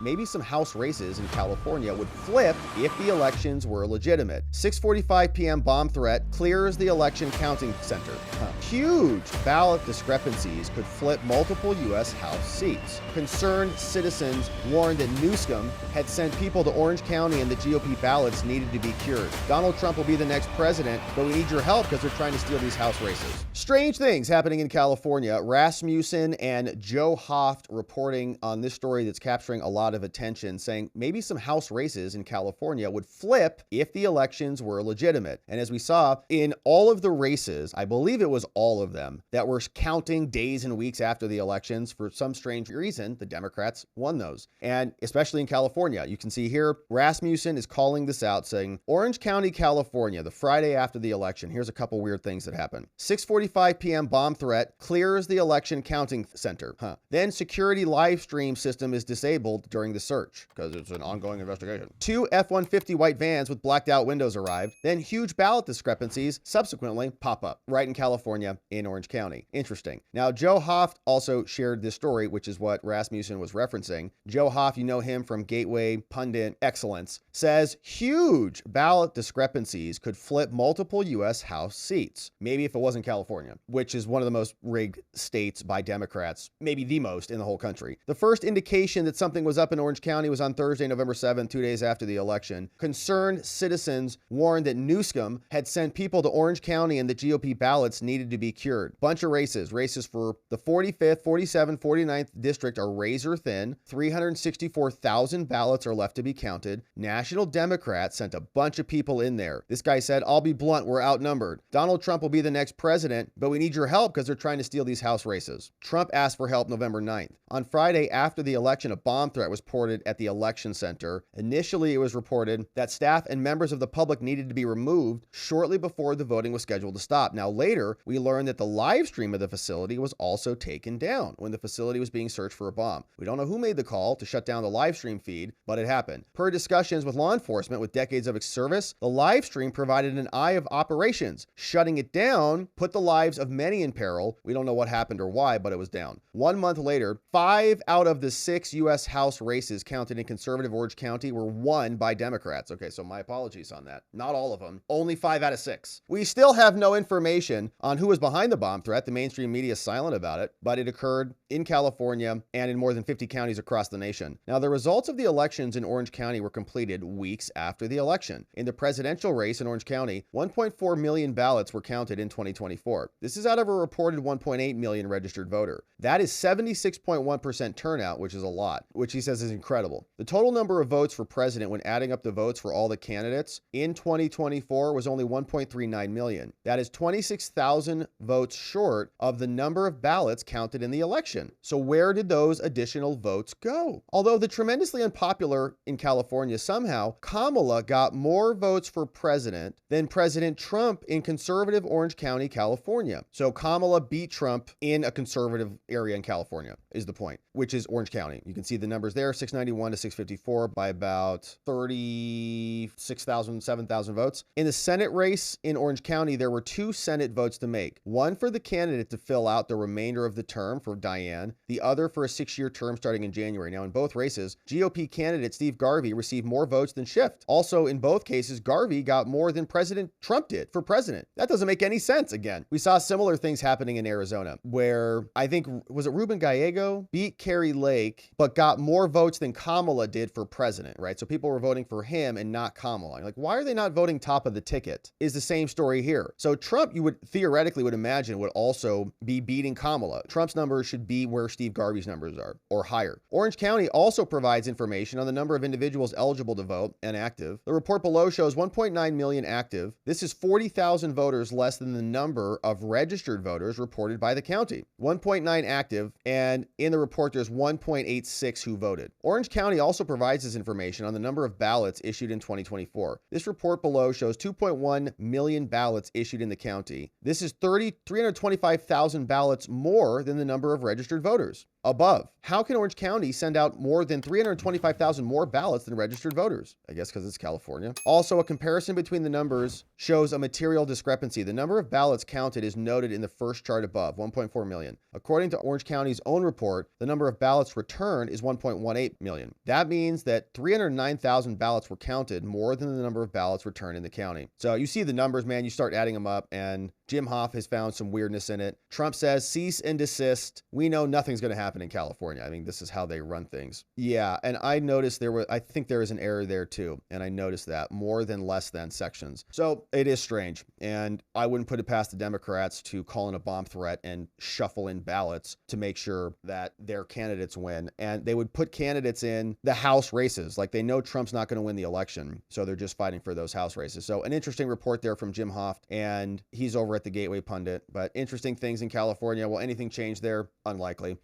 maybe some House races in California would flip if the elections were legitimate. 6:45 p.m. bomb threat clears the election counting center. Huge ballot discrepancies could flip multiple U.S. House seats. Concerned citizens warned that Newsom had sent people to Orange County and the GOP ballots needed to be cured. Donald Trump will be the next president, but we need your help because they're trying to steal these House races. Strange things happening in California. Rasmussen and Joe Hoft reporting on this story that's capturing a lot of attention, saying maybe some House races in California would flip if the elections were legitimate. And as we saw in all of the races, I believe it was all of them, that were counting days and weeks after the elections, for some strange reason, the Democrats won those. And especially in California, you can see here, Rasmussen is calling this out, saying, Orange County, California, the Friday after the election. Here's a couple weird things that happened. 6:45 p.m. bomb threat clears the election counting center. Then security live stream system is disabled during the search because it's an ongoing investigation. 2 F-150 white vans with blacked out windows arrived. Then huge ballot discrepancies subsequently pop up right in California in Orange County. Interesting. Now, Joe Hoft also shared this story, which is what Rasmussen was referencing. Joe Hoft, you know him from Gateway Pundit Excellence, says huge ballot discrepancies could flip multiple U.S. House seats. Maybe if it wasn't California, which is one of the most rigged states by Democrats, maybe the most in the whole country. The first indication that something was up in Orange County was on Thursday, November 7th, 2 days after the election. Concerned citizens warned that Newsom had sent people to Orange County and the GOP ballots needed to be cured. Bunch of races for the 45th, 47th, 49th district are razor thin. 364,000 ballots are left to be counted. National Democrats sent a bunch of people in there. This guy said, I'll be blunt, we're outnumbered. Donald Trump will be the next president, but we need your help because they're trying to steal these House races. Trump asked for help November 9th. On Friday after the election, a bomb threat was reported at the election center. Initially, it was reported that staff and members of the public needed to be removed shortly before the voting was scheduled to stop. Now, later, we learned that the live stream of the facility was also taken down when the facility was being searched for a bomb. We don't know who made the call to shut down the live stream feed, but it happened. Per discussions with law enforcement with decades of service, the live stream provided an eye of operations. Shutting it down put the lives of many in peril. We don't know what happened or why, but it was down. 1 month later, 5 out of the 6 U.S. House races counted in conservative Orange County were won by Democrats. Okay, so my apologies on that. Not all of them. Only 5 out of 6. We still have no information on who was behind the bomb threat. The mainstream media is silent about it, but it occurred in California and in more than 50 counties across the nation. Now, the results of the elections in Orange County were completed weeks after the election. In the presidential race in Orange County, 1.4 million ballots were counted in 2024. This is out of a reported 1.8 million registered voter. That is 76.1% turnout, which is a lot, which he says is incredible. The total number of votes for president when adding up the votes for all the candidates in 2024 was only 1.39 million. That is 26,000 votes short of the number of ballots counted in the election. So where did those additional votes go? Although the tremendously unpopular in California, somehow Kamala got more votes for president than President Trump in conservative Orange County, California. So Kamala beat Trump in a conservative area in California is the point, which is Orange County. You can see the numbers there, 691 to 654 by about 36,000, 7,000 votes. In the Senate race in Orange County, there were 2 Senate votes to make. One for the candidate to fill out the remainder of the term for Diane, the other for a 6-year term starting in January. Now, in both races, GOP candidate Steve Garvey received more votes than Schiff. Also, in both cases, Garvey got more than President Trump did for president. That doesn't make any sense again. We saw similar things happening in Arizona, where I think, was it Ruben Gallego beat Carrie Lake, but got more votes than Kamala did for president, right? So people were voting for him and not Kamala. Like, why are they not voting top of the ticket? Is the same story here. So Trump, you would theoretically would imagine, would also be beating Kamala. Trump's numbers should be where Steve Garvey's numbers are, or higher. Orange County also provides information on the number of individuals eligible to vote and active. The report below shows 1.9 million active. This is 40,000 voters less than the number of registered voters reported by the county. 1.9 active, and in the report there's 1.86 who voted. Orange County also provides this information on the number of ballots issued in 2024. This report below shows 2.1 million ballots issued in the county. This is 325,000 ballots more than the number of registered voters. above. How can Orange County send out more than 325,000 more ballots than registered voters? I guess because it's California. Also, a comparison between the numbers shows a material discrepancy. The number of ballots counted is noted in the first chart above, 1.4 million. According to Orange County's own report, the number of ballots returned is 1.18 million. That means that 309,000 ballots were counted, more than the number of ballots returned in the county. So you see the numbers, man, you start adding them up, and Jim Hoft has found some weirdness in it. Trump says, cease and desist. We know nothing's going to happen in California. I mean, this is how they run things. Yeah, and I noticed I think there was an error there too. And I noticed that more than less than sections. So it is strange. And I wouldn't put it past the Democrats to call in a bomb threat and shuffle in ballots to make sure that their candidates win. And they would put candidates in the House races. Like, they know Trump's not going to win the election. So they're just fighting for those House races. So an interesting report there from Jim Hoft, and he's over at the Gateway Pundit. But interesting things in California. Will anything change there? Unlikely.